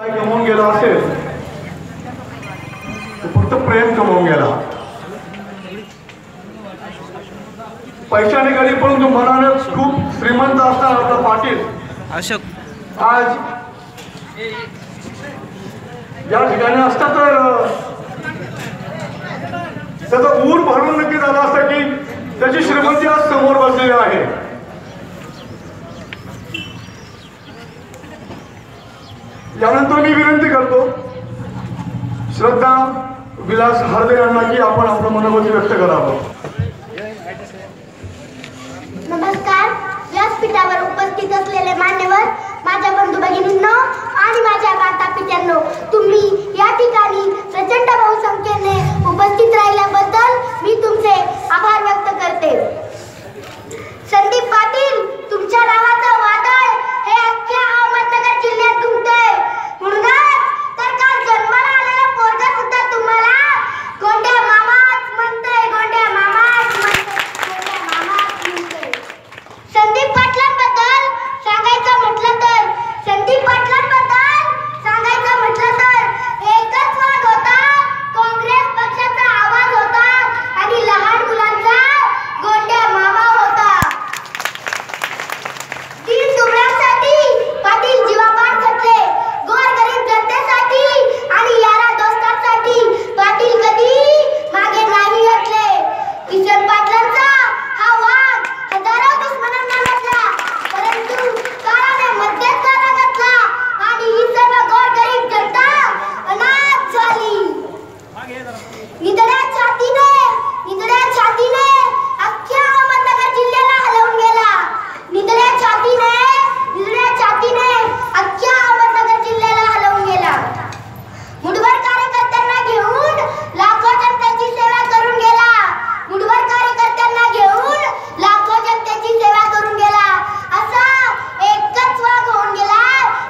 गमावून गेला असेल तो फक्त प्रेम गमावून गेला. पैशाने गडी परंतु मनाने खूप श्रीमंत असताना आपला पाटील अशोक आज या ठिकाणी असता तर त्याचा ऊर भरून नक्की झाला असता की त्याची श्रीमंती आज समोर बसलेली आहे. यानंतर मी विनंती करतो श्रद्धा विलास हरदे यांना की आपण आपलं मनोगत व्यक्त करावं. नमस्कार. व्यासपीठावर उपस्थित असलेले मान्यवर, माझ्या बंधू भगिनींनो आणि माझ्या माता पित्यांनो, तुम्ही या ठिकाणी प्रचंड बहुसंख्येने उपस्थित राहिल्याबद्दल मी तुमचे आभार व्यक्त करते. संदीप पाटील, तुमच्या नावाचं वादळ हे अख्ख्या अहमदनगर जिल्ह्यात घुमतंय. म्हणूनच तर काल जन्माला आलेला पोरगा सुद्धा तुम्हाला गोंड्या मामाच म्हणतोय, गोंड्या मामाच म्हणतोय. संदीप पाटलांबद्दल सांगायचं म्हटलं तर एकच वाद होता, काँग्रेस पक्षाचा आवाज होता आणि लहान मुलांचा गोंड्या मामा होता. दीन दुबळ्यांसाठी पाटील जीवापाड खटले, गोरगरीब जनतेसाठी आणि यारा दोस्तांसाठी पाटील कधी मागे नाही हटले. किशन पाटलांचा हा वाद हजारो दुश्मनांना वाटला, परंतु काळाने मध्यस्थाना घातला आणि ही सर्व गोरगरीब जनता अनाथ झाली. निधड्या छातीने अख्ख्या अहमदनगर जिल्ह्याला हलवून गेला. निधड्या छातीने अख्ख्या अहमदनगर जिल्ह्याला हलवून गेला. मुठभर कार्यकर्त्यांना घेऊन लाखो जनतेची सेवा करून गेला. मुठभर कार्यकर्त्यांना घेऊन लाखो जनतेची सेवा करून गेला. असा एकच वाघ होऊन गेला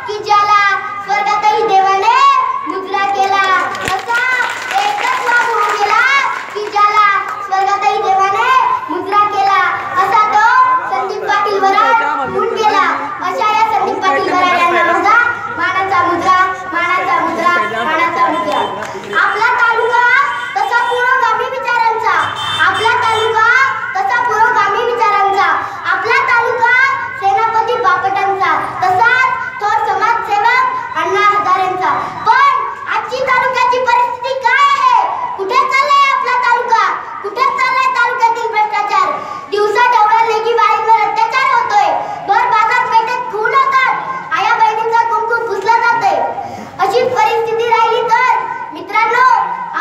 की ज्याला स्वर्गातही देवाने मुजरा केला. असा एकच वाघ होऊन गेला की ज्याला स्वर्गातही देवाने मुजरा केला. असा तो संदीप पाटील वराड होऊन गेला. अशा या संदीप पाटील वराड यांना माझा मानाचा मुजरा, मानाचा मुजरा, मानाचा मुजरा. आपला तालुका तसा पुरोगामी विचारांचा, आपला तालुका तसा पुरोगामी विचारांचा, आपला तालुका सेनापती बापटांचा, तसाच थोर समाजसेवक अण्णा हजारेंचा. पण आजची तालुक्याची परिस्थिती काय आहे? कुठे चाललाय आपला तालुका? कुठे चाललाय तालुक्यातील भ्रष्टाचार? दिवसा ढवळ्या लेकी बाईंवर अत्याचार होतोय, भर बाजारपेठेत खून होतात, आया बहिणींचा कुंकू पुसला जातोय. अशी परिस्थिती राहिली तर मित्रांनो,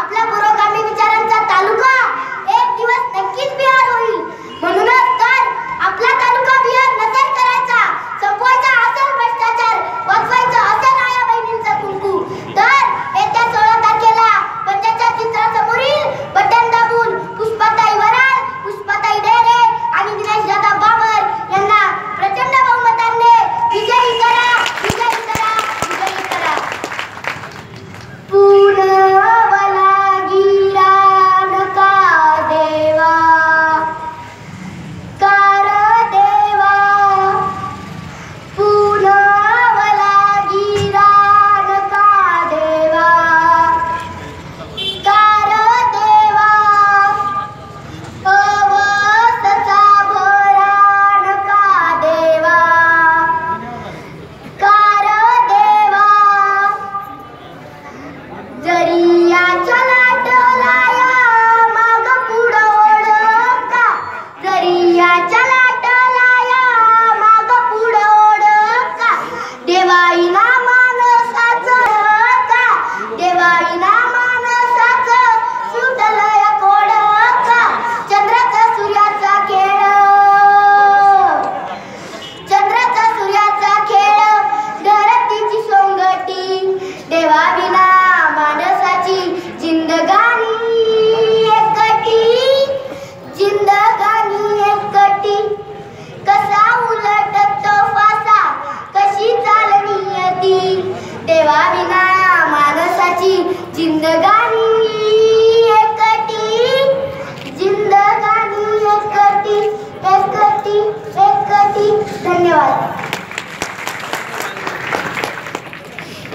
आपला पुरोगामी विचारांचा तालुका एक दिवस नक्कीच बिहार होईल. म्हणूनच तर आपला तालुका बिहार नसेल करायचा, संपवायचा असेल भ्रष्टाचार, वाचवायचं असेल आया बहिणींचा कुंकू, तर येत्या 16 तारखेला पंचायतच्या चित्रासमोरील बटन दाबून पुष्पाताई वराड, पुष्पाताई डेरे आणि दिनेश दादा बाबर यांना प्रचंड बहुमताने विजयी करा, विजयी करा, विजयी करा. पुनवला गिरा नका देवा, कार देवा. पुनवला गिरा नका देवा, कार देवा. अवसचा भरा नका देवा, कार देवा. जरियाच्या लाटलाया माग पुढं ओढका, जरियाच्या लाटलाया माग पुढं ओढका. देवाईना माणसाचं का, देवाईना माणसाचं सुटलंय कोडका. चंद्राचा सूर्याचा खेळ, चंद्राचा सूर्याचा खेळ, धरतीची सोंगटी. देवाविना माणसाची जिंदगानी एकटी, जिंदगानी एकटी. कसा उलटतो फासा, कशी चालणी यती. देवाविना माणसाची जिंदगानी